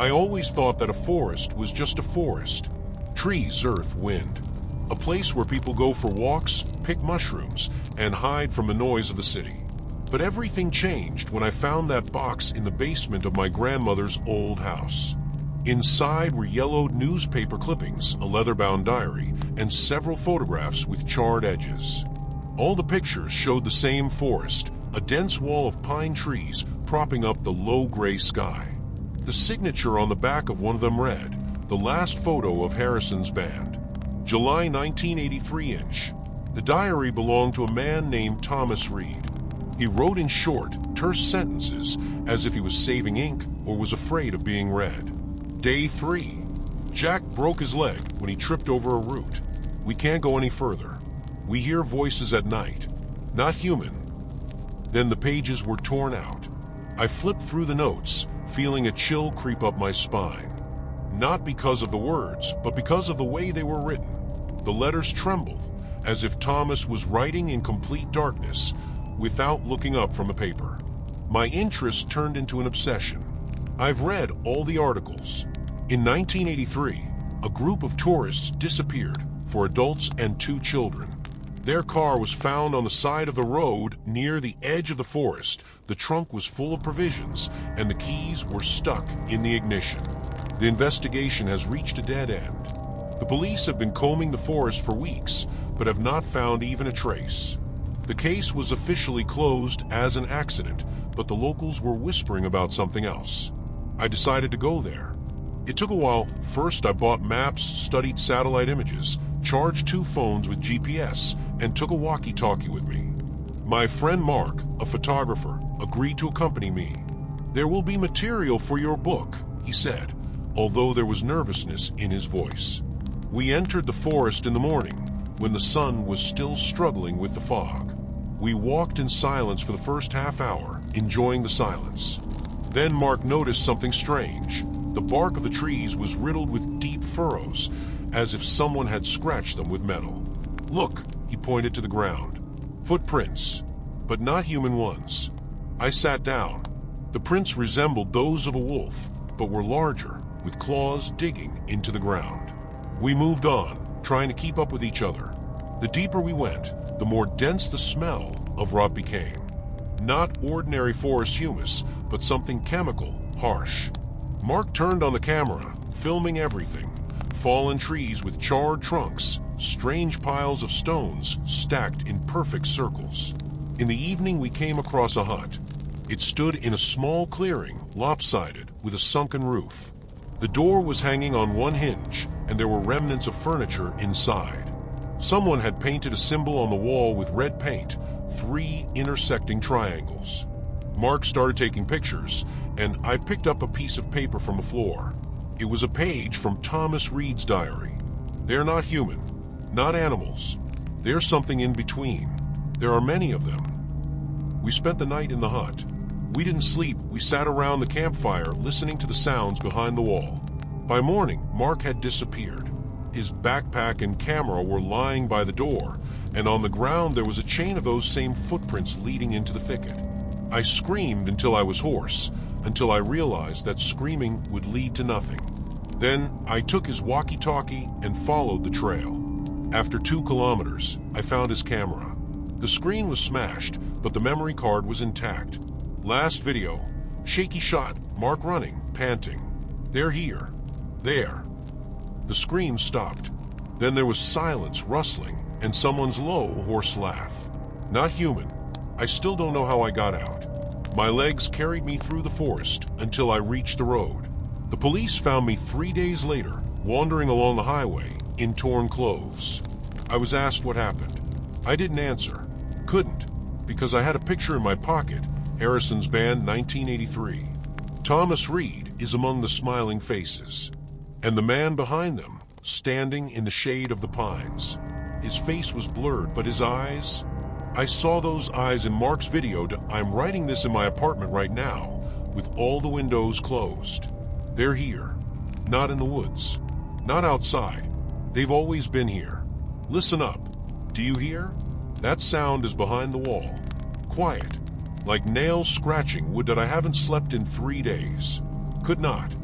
I always thought that a forest was just a forest. Trees, earth, wind. A place where people go for walks, pick mushrooms, and hide from the noise of the city. But everything changed when I found that box in the basement of my grandmother's old house. Inside were yellowed newspaper clippings, a leather-bound diary, and several photographs with charred edges. All the pictures showed the same forest, a dense wall of pine trees propping up the low gray sky. The signature on the back of one of them read, "The last photo of Harrison's band. July 1983 inch." The diary belonged to a man named Thomas Reed. He wrote in short, terse sentences as if he was saving ink or was afraid of being read. Day 3. Jack broke his leg when he tripped over a root. We can't go any further. We hear voices at night. Not human. Then the pages were torn out. I flipped through the notes, feeling a chill creep up my spine. Not because of the words, but because of the way they were written. The letters trembled, as if Thomas was writing in complete darkness, without looking up from the paper. My interest turned into an obsession. I've read all the articles. In 1983, a group of tourists disappeared, 4 adults and 2 children. Their car was found on the side of the road near the edge of the forest. The trunk was full of provisions, and the keys were stuck in the ignition. The investigation has reached a dead end. The police have been combing the forest for weeks, but have not found even a trace. The case was officially closed as an accident, but the locals were whispering about something else. I decided to go there. It took a while. First, I bought maps, studied satellite images, charged 2 phones with GPS, and took a walkie-talkie with me. My friend Mark, a photographer, agreed to accompany me. "There will be material for your book," he said, although there was nervousness in his voice. We entered the forest in the morning, when the sun was still struggling with the fog. We walked in silence for the first half hour, enjoying the silence. Then Mark noticed something strange. The bark of the trees was riddled with deep furrows, as if someone had scratched them with metal. "Look," he pointed to the ground. "Footprints, but not human ones." I sat down. The prints resembled those of a wolf, but were larger, with claws digging into the ground. We moved on, trying to keep up with each other. The deeper we went, the more dense the smell of rot became. Not ordinary forest humus, but something chemical, harsh. Mark turned on the camera, filming everything. Fallen trees with charred trunks, strange piles of stones stacked in perfect circles. In the evening we came across a hut. It stood in a small clearing, lopsided, with a sunken roof. The door was hanging on one hinge, and there were remnants of furniture inside. Someone had painted a symbol on the wall with red paint, 3 intersecting triangles. Mark started taking pictures, and I picked up a piece of paper from the floor. It was a page from Thomas Reed's diary. "They're not human, not animals. They're something in between. There are many of them." We spent the night in the hut. We didn't sleep. We sat around the campfire, listening to the sounds behind the wall. By morning, Mark had disappeared. His backpack and camera were lying by the door, and on the ground there was a chain of those same footprints leading into the thicket. I screamed until I was hoarse, until I realized that screaming would lead to nothing. Then I took his walkie-talkie and followed the trail. After 2 kilometers, I found his camera. The screen was smashed, but the memory card was intact. Last video, shaky shot, Mark running, panting. "They're here. There." The scream stopped. Then there was silence, rustling, and someone's low, hoarse laugh. Not human. I still don't know how I got out. My legs carried me through the forest until I reached the road. The police found me 3 days later, wandering along the highway in torn clothes. I was asked what happened. I didn't answer. Couldn't, because I had a picture in my pocket, Harrison's band 1983. Thomas Reed is among the smiling faces, and the man behind them, standing in the shade of the pines. His face was blurred, but his eyes... I saw those eyes in Mark's video. I'm writing this in my apartment right now, with all the windows closed. They're here. Not in the woods. Not outside. They've always been here. Listen up. Do you hear? That sound is behind the wall. Quiet. Like nails scratching wood that I haven't slept in 3 days. Could not.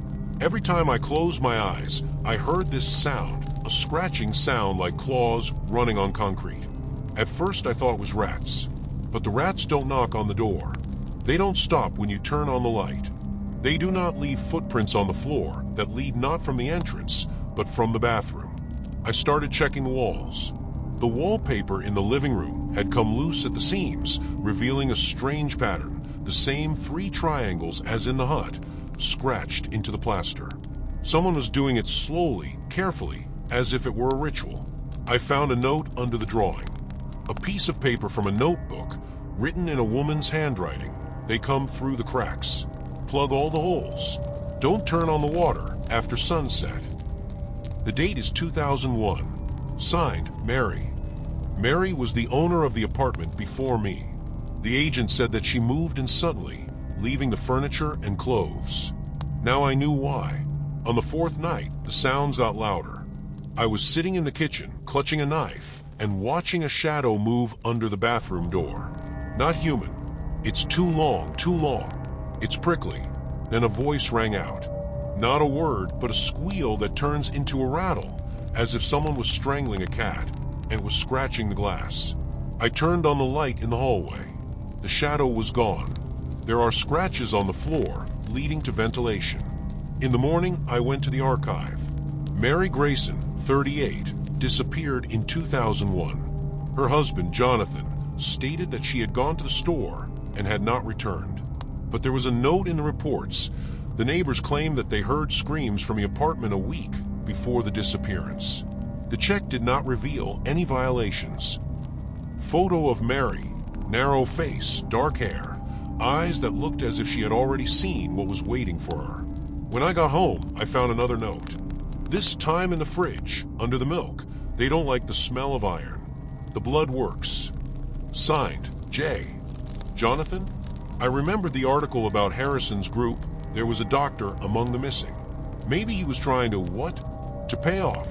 Every time I closed my eyes, I heard this sound, a scratching sound like claws running on concrete. At first I thought it was rats, but the rats don't knock on the door. They don't stop when you turn on the light. They do not leave footprints on the floor that lead not from the entrance, but from the bathroom. I started checking the walls. The wallpaper in the living room had come loose at the seams, revealing a strange pattern, the same 3 triangles as in the hut, scratched into the plaster. Someone was doing it slowly, carefully, as if it were a ritual. I found a note under the drawing. A piece of paper from a notebook, written in a woman's handwriting. They come through the cracks. Plug all the holes. Don't turn on the water after sunset. The date is 2001. Signed, Mary. Mary was the owner of the apartment before me. The agent said that she moved in suddenly, leaving the furniture and clothes. Now I knew why. On the 4th night, the sounds got louder. I was sitting in the kitchen, clutching a knife, and watching a shadow move under the bathroom door. Not human. It's too long, too long. It's prickly. Then a voice rang out. Not a word, but a squeal that turns into a rattle, as if someone was strangling a cat and was scratching the glass. I turned on the light in the hallway. The shadow was gone. There are scratches on the floor, leading to ventilation. In the morning, I went to the archive. Mary Grayson, 38, disappeared in 2001. Her husband, Jonathan, stated that she had gone to the store and had not returned. But there was a note in the reports. The neighbors claimed that they heard screams from the apartment a week before the disappearance. The check did not reveal any violations. Photo of Mary, narrow face, dark hair, eyes that looked as if she had already seen what was waiting for her. When I got home, I found another note. This time in the fridge, under the milk. They don't like the smell of iron. The blood works. Signed, J. Jonathan? I remembered the article about Harrison's group. There was a doctor among the missing. Maybe he was trying to what? To pay off.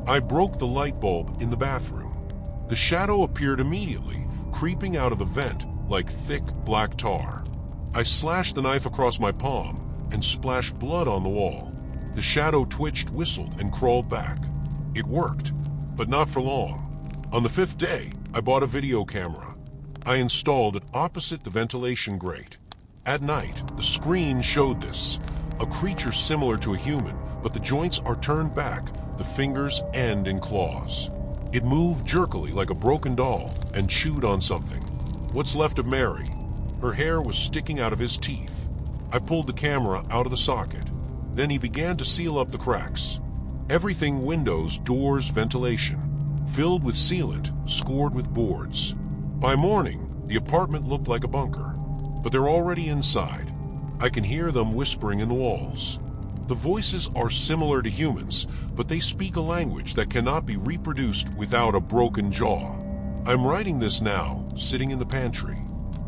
I broke the light bulb in the bathroom. The shadow appeared immediately, creeping out of the vent like thick black tar. I slashed the knife across my palm and splashed blood on the wall. The shadow twitched, whistled, and crawled back. It worked, but not for long. On the 5th day, I bought a video camera. I installed it opposite the ventilation grate. At night, the screen showed this. A creature similar to a human, but the joints are turned back, the fingers end in claws. It moved jerkily like a broken doll and chewed on something. What's left of Mary? Her hair was sticking out of his teeth. I pulled the camera out of the socket. Then he began to seal up the cracks. Everything: windows, doors, ventilation. Filled with sealant, scored with boards. By morning, the apartment looked like a bunker. But they're already inside. I can hear them whispering in the walls. The voices are similar to humans, but they speak a language that cannot be reproduced without a broken jaw. I'm writing this now, sitting in the pantry,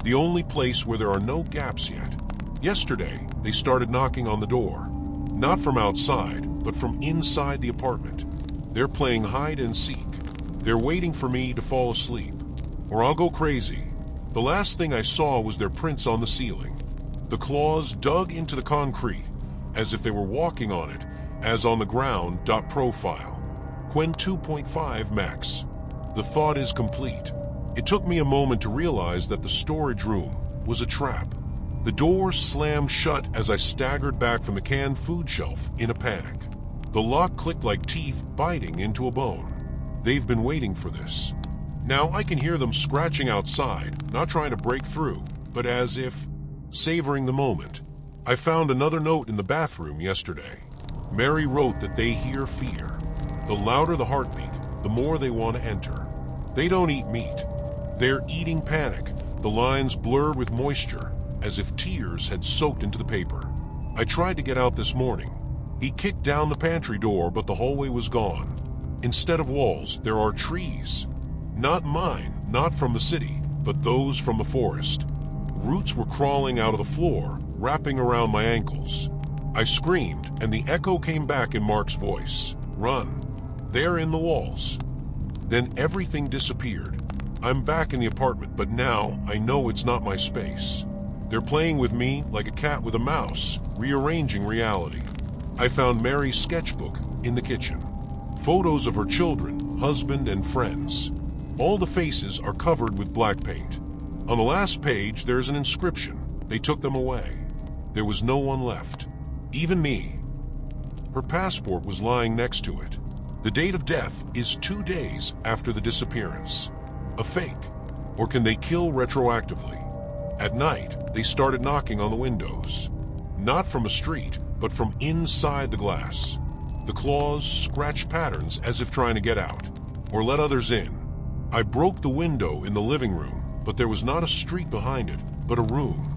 the only place where there are no gaps yet. Yesterday, they started knocking on the door. Not from outside, but from inside the apartment. They're playing hide and seek. They're waiting for me to fall asleep, or I'll go crazy. The last thing I saw was their prints on the ceiling. The claws dug into the concrete, as if they were walking on it, as on the ground. Profile. Quen 2.5 max. The thought is complete. It took me a moment to realize that the storage room was a trap. The door slammed shut as I staggered back from the canned food shelf in a panic. The lock clicked like teeth biting into a bone. They've been waiting for this. Now I can hear them scratching outside, not trying to break through, but as if savoring the moment. I found another note in the bathroom yesterday. Mary wrote that they hear fear. The louder the heartbeat, the more they want to enter. They don't eat meat. They're eating panic. The lines blur with moisture, as if tears had soaked into the paper. I tried to get out this morning. He kicked down the pantry door, but the hallway was gone. Instead of walls, there are trees. Not mine, not from the city, but those from the forest. Roots were crawling out of the floor, wrapping around my ankles. I screamed, and the echo came back in Mark's voice. Run. They're in the walls. Then everything disappeared. I'm back in the apartment, but now I know it's not my space. They're playing with me like a cat with a mouse, rearranging reality. I found Mary's sketchbook in the kitchen. Photos of her children, husband, and friends. All the faces are covered with black paint. On the last page, there's an inscription. They took them away. There was no one left. Even me. Her passport was lying next to it. The date of death is 2 days after the disappearance. A fake. Or can they kill retroactively? At night, they started knocking on the windows. Not from a street, but from inside the glass. The claws scratched patterns as if trying to get out, or let others in. I broke the window in the living room, but there was not a street behind it, but a room.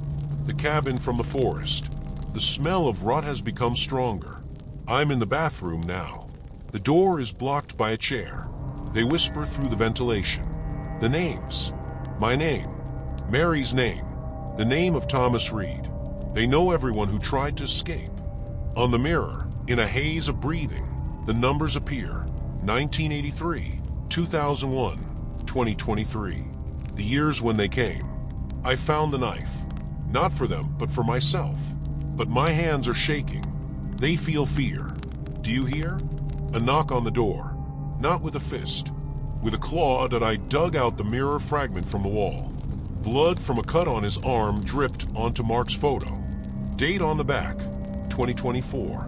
The cabin from the forest. The smell of rot has become stronger. I'm in the bathroom now. The door is blocked by a chair. They whisper through the ventilation. The names. My name. Mary's name. The name of Thomas Reed. They know everyone who tried to escape. On the mirror, in a haze of breathing, the numbers appear. 1983, 2001, 2023. The years when they came. I found the knife. Not for them, but for myself. But my hands are shaking. They feel fear. Do you hear? A knock on the door. Not with a fist. With a claw that I dug out the mirror fragment from the wall. Blood from a cut on his arm dripped onto Mark's photo. Date on the back, 2024.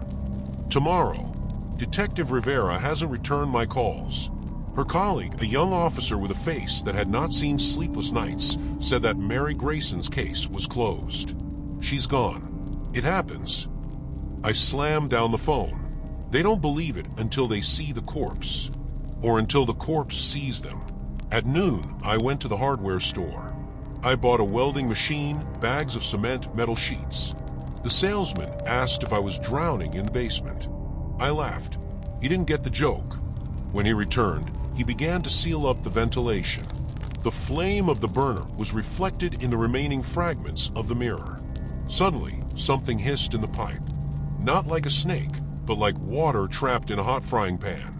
Tomorrow. Detective Rivera hasn't returned my calls. Her colleague, a young officer with a face that had not seen sleepless nights, said that Mary Grayson's case was closed. She's gone. It happens. I slammed down the phone. They don't believe it until they see the corpse. Or until the corpse sees them. At noon, I went to the hardware store. I bought a welding machine, bags of cement, metal sheets. The salesman asked if I was drowning in the basement. I laughed. He didn't get the joke. When he returned, he began to seal up the ventilation. The flame of the burner was reflected in the remaining fragments of the mirror. Suddenly, something hissed in the pipe. Not like a snake, but like water trapped in a hot frying pan.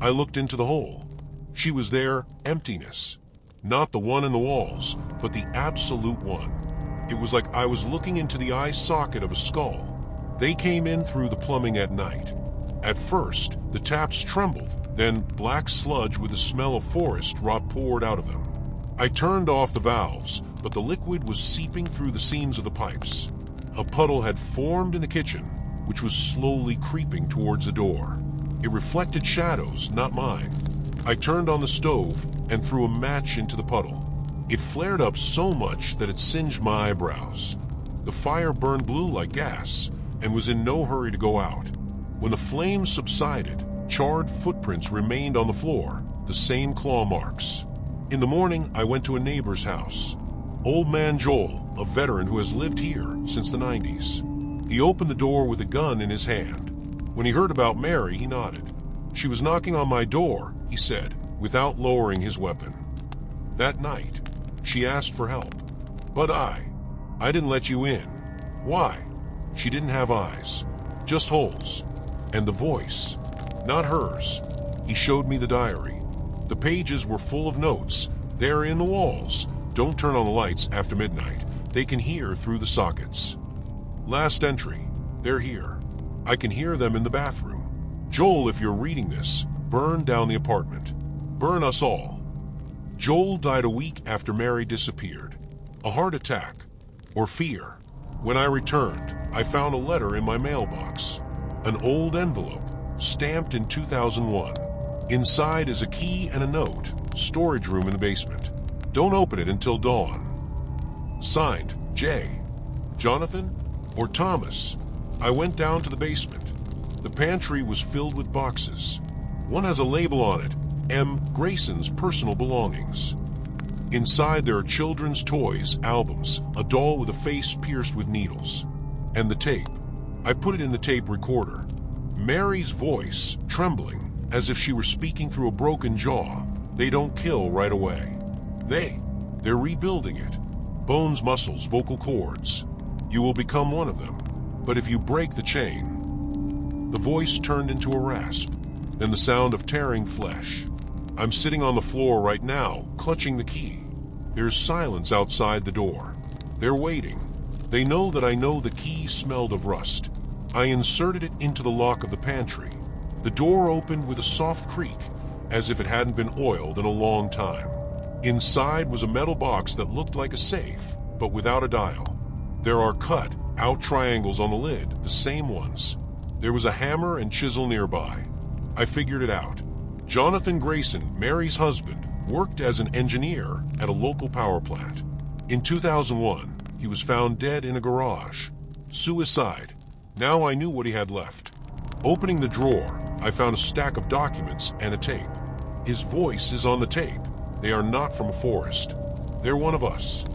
I looked into the hole. She was there, emptiness. Not the one in the walls, but the absolute one. It was like I was looking into the eye socket of a skull. They came in through the plumbing at night. At first, the taps trembled, then black sludge with the smell of forest rot poured out of them. I turned off the valves, but the liquid was seeping through the seams of the pipes. A puddle had formed in the kitchen, which was slowly creeping towards the door. It reflected shadows, not mine. I turned on the stove and threw a match into the puddle. It flared up so much that it singed my eyebrows. The fire burned blue like gas and was in no hurry to go out. When the flames subsided, charred footprints remained on the floor, the same claw marks. In the morning, I went to a neighbor's house. Old man Joel, a veteran who has lived here since the 90s. He opened the door with a gun in his hand. When he heard about Mary, he nodded. She was knocking on my door, he said, without lowering his weapon. That night, she asked for help. But I didn't let you in. Why? She didn't have eyes, just holes. And the voice, not hers. He showed me the diary. The pages were full of notes. They're in the walls. Don't turn on the lights after midnight. They can hear through the sockets. Last entry. They're here. I can hear them in the bathroom. Joel, if you're reading this, burn down the apartment. Burn us all. Joel died a week after Mary disappeared. A heart attack. Or fear. When I returned, I found a letter in my mailbox. An old envelope, stamped in 2001. Inside is a key and a note. Storage room in the basement. Don't open it until dawn. Signed, J. Jonathan or Thomas. I went down to the basement. The pantry was filled with boxes. One has a label on it, M. Grayson's personal belongings. Inside there are children's toys, albums, a doll with a face pierced with needles. And the tape. I put it in the tape recorder. Mary's voice, trembling, as if she were speaking through a broken jaw. They don't kill right away. They're rebuilding it. Bones, muscles, vocal cords. You will become one of them. But if you break the chain... The voice turned into a rasp, then the sound of tearing flesh. I'm sitting on the floor right now, clutching the key. There's silence outside the door. They're waiting. They know that I know the key smelled of rust. I inserted it into the lock of the pantry. The door opened with a soft creak, as if it hadn't been oiled in a long time. Inside was a metal box that looked like a safe, but without a dial. There are cut-out triangles on the lid, the same ones. There was a hammer and chisel nearby. I figured it out. Jonathan Grayson, Mary's husband, worked as an engineer at a local power plant. In 2001, he was found dead in a garage. Suicide. Now I knew what he had left. Opening the drawer, I found a stack of documents and a tape. His voice is on the tape. They are not from a forest. They're one of us.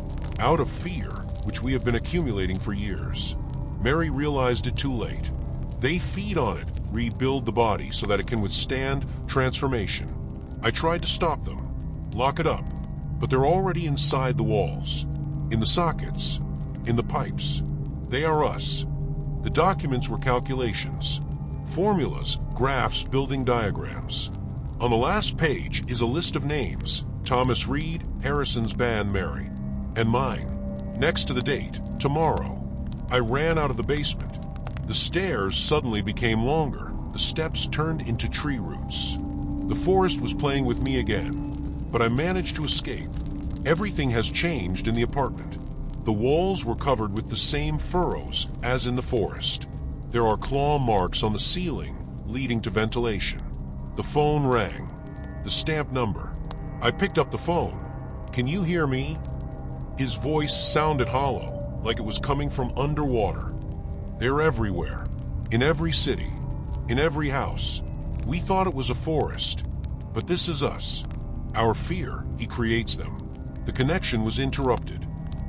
Out of fear, which we have been accumulating for years. Mary realized it too late. They feed on it, rebuild the body so that it can withstand transformation. I tried to stop them, lock it up, but they're already inside the walls, in the sockets, in the pipes. They are us. The documents were calculations, formulas, graphs, building diagrams. On the last page is a list of names: Thomas Reed, Harrison's band Mary, and mine. Next to the date, tomorrow. I ran out of the basement. The stairs suddenly became longer. The steps turned into tree roots. The forest was playing with me again, but I managed to escape. Everything has changed in the apartment. The walls were covered with the same furrows as in the forest. There are claw marks on the ceiling, leading to ventilation. The phone rang. The stamped number. I picked up the phone. "Can you hear me?" His voice sounded hollow, like it was coming from underwater. They're everywhere. In every city. In every house. We thought it was a forest. But this is us. Our fear, he creates them. The connection was interrupted.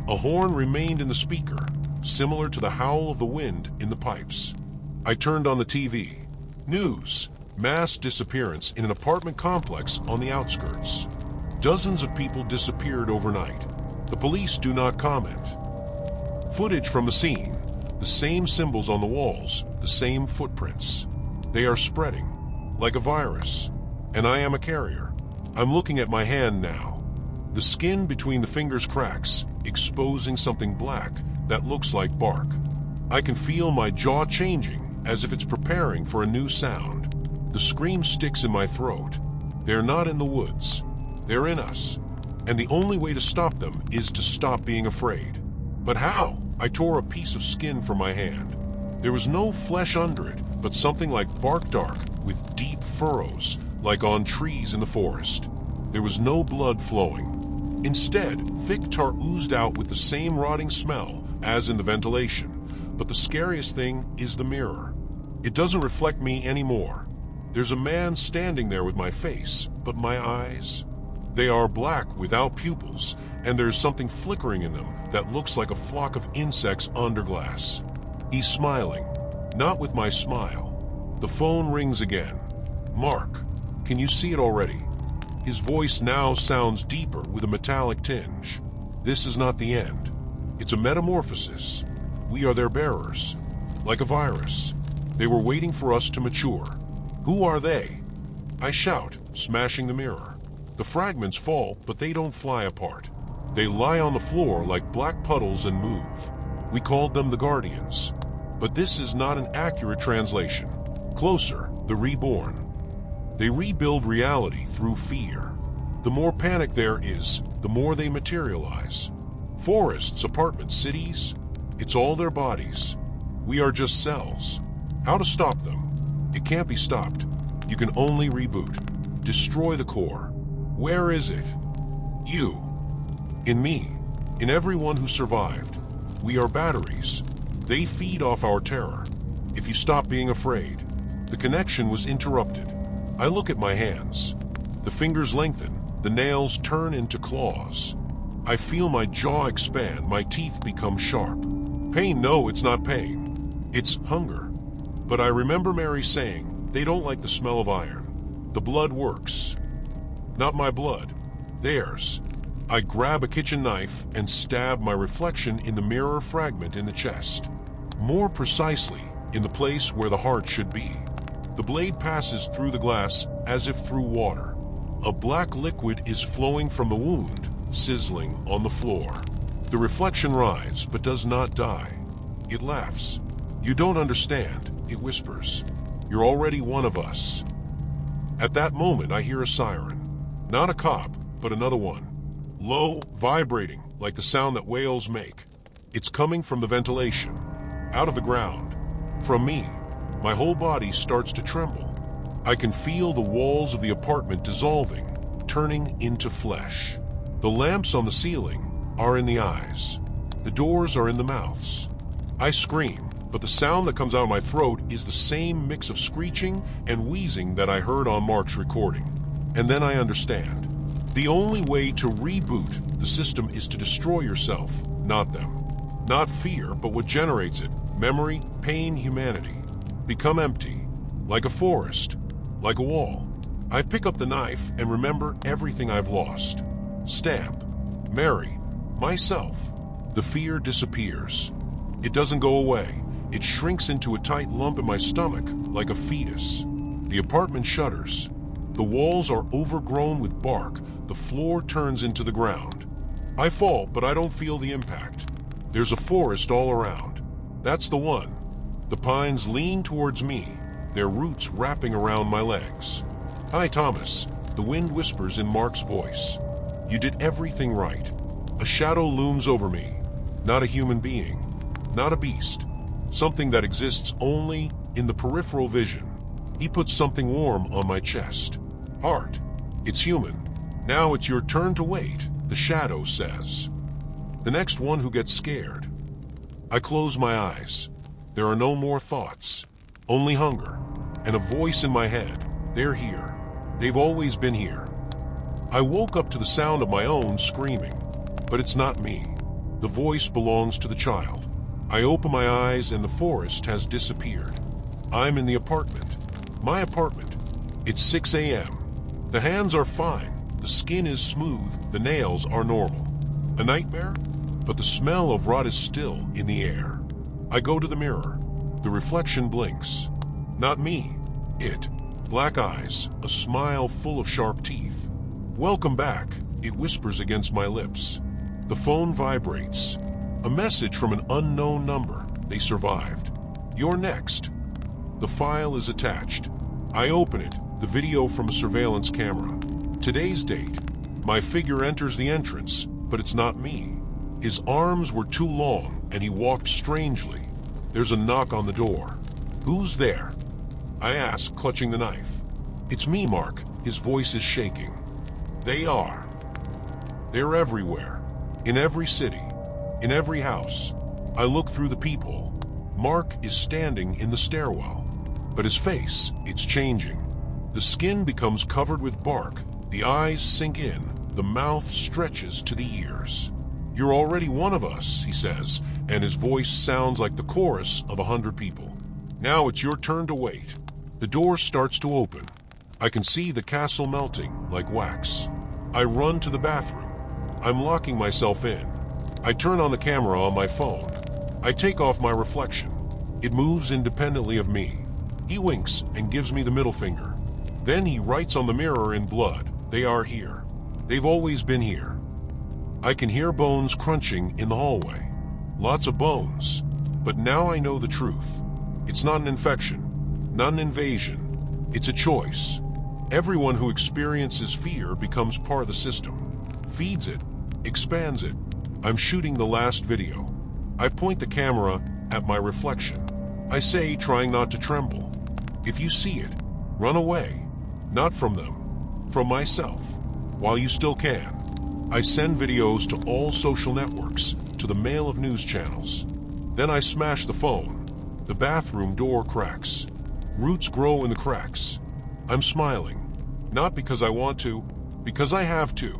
A horn remained in the speaker, similar to the howl of the wind in the pipes. I turned on the TV. News. Mass disappearance in an apartment complex on the outskirts. Dozens of people disappeared overnight. The police do not comment. Footage from the scene. The same symbols on the walls, the same footprints. They are spreading, like a virus. And I am a carrier. I'm looking at my hand now. The skin between the fingers cracks, exposing something black that looks like bark. I can feel my jaw changing, as if it's preparing for a new sound. The scream sticks in my throat. They're not in the woods. They're in us. And the only way to stop them is to stop being afraid. But how? I tore a piece of skin from my hand. There was no flesh under it, but something like bark dark, with deep furrows, like on trees in the forest. There was no blood flowing. Instead, thick tar oozed out with the same rotting smell as in the ventilation. But the scariest thing is the mirror. It doesn't reflect me anymore. There's a man standing there with my face, but my eyes? They are black without pupils, and there's something flickering in them that looks like a flock of insects under glass. He's smiling, not with my smile. The phone rings again. "Mark, can you see it already?" His voice now sounds deeper with a metallic tinge. "This is not the end. It's a metamorphosis. We are their bearers, like a virus. They were waiting for us to mature. Who are they?" I shout, smashing the mirror. The fragments fall, but they don't fly apart. They lie on the floor like black puddles and move. We called them the Guardians. But this is not an accurate translation. Closer, the Reborn. They rebuild reality through fear. The more panic there is, the more they materialize. Forests, apartments, cities, it's all their bodies. We are just cells. How to stop them? It can't be stopped. You can only reboot. Destroy the core. Where is it? You. In me. In everyone who survived. We are batteries. They feed off our terror. If you stop being afraid. The connection was interrupted. I look at my hands. The fingers lengthen. The nails turn into claws. I feel my jaw expand. My teeth become sharp. Pain? No, it's not pain. It's hunger. But I remember Mary saying, they don't like the smell of iron. The blood works. Not my blood. Theirs. I grab a kitchen knife and stab my reflection in the mirror fragment in the chest. More precisely, in the place where the heart should be. The blade passes through the glass as if through water. A black liquid is flowing from the wound, sizzling on the floor. The reflection writhes but does not die. It laughs. You don't understand. it whispers. You're already one of us. At that moment, I hear a siren. Not a cop, but another one. Low, vibrating, like the sound that whales make. It's coming from the ventilation, out of the ground. From me, my whole body starts to tremble. I can feel the walls of the apartment dissolving, turning into flesh. The lamps on the ceiling are in the eyes. The doors are in the mouths. I scream, but the sound that comes out of my throat is the same mix of screeching and wheezing that I heard on Mark's recording. And then I understand. The only way to reboot the system is to destroy yourself, not them. Not fear, but what generates it. Memory, pain, humanity. Become empty, like a forest, like a wall. I pick up the knife and remember everything I've lost. Stamp, Mary, myself. The fear disappears. It doesn't go away. It shrinks into a tight lump in my stomach, like a fetus. The apartment shudders. The walls are overgrown with bark. The floor turns into the ground. I fall, but I don't feel the impact. There's a forest all around. That's the one. The pines lean towards me, their roots wrapping around my legs. Hi, Thomas, the wind whispers in Mark's voice. You did everything right. A shadow looms over me. Not a human being. Not a beast. Something that exists only in the peripheral vision. He puts something warm on my chest. Heart. It's human. Now it's your turn to wait, the shadow says. The next one who gets scared. I close my eyes. There are no more thoughts. Only hunger. And a voice in my head. They're here. They've always been here. I woke up to the sound of my own screaming. But it's not me. The voice belongs to the child. I open my eyes and the forest has disappeared. I'm in the apartment. My apartment. It's 6 a.m. The hands are fine. The skin is smooth. The nails are normal. A nightmare? But the smell of rot is still in the air. I go to the mirror. The reflection blinks. Not me. It. Black eyes. A smile full of sharp teeth. Welcome back. It whispers against my lips. The phone vibrates. A message from an unknown number. They survived. You're next. The file is attached. I open it. The video from a surveillance camera. Today's date. My figure enters the entrance, but it's not me. His arms were too long, and he walked strangely. There's a knock on the door. Who's there? I ask, clutching the knife. It's me, Mark. His voice is shaking. They are. They're everywhere. In every city. In every house. I look through the peephole. Mark is standing in the stairwell. But his face, it's changing. The skin becomes covered with bark. The eyes sink in. The mouth stretches to the ears. You're already one of us, he says, and his voice sounds like the chorus of 100 people. Now it's your turn to wait. The door starts to open. I can see the castle melting like wax. I run to the bathroom. I'm locking myself in. I turn on the camera on my phone. I take off my reflection. It moves independently of me. He winks and gives me the middle finger. Then he writes on the mirror in blood. They are here. They've always been here. I can hear bones crunching in the hallway. Lots of bones. But now I know the truth. It's not an infection, not an invasion. It's a choice. Everyone who experiences fear becomes part of the system. Feeds it, expands it. I'm shooting the last video. I point the camera at my reflection. I say, trying not to tremble, if you see it, run away. Not from them, from myself. While you still can. I send videos to all social networks, to the mail of news channels. Then I smash the phone. The bathroom door cracks. Roots grow in the cracks. I'm smiling. Not because I want to, because I have to.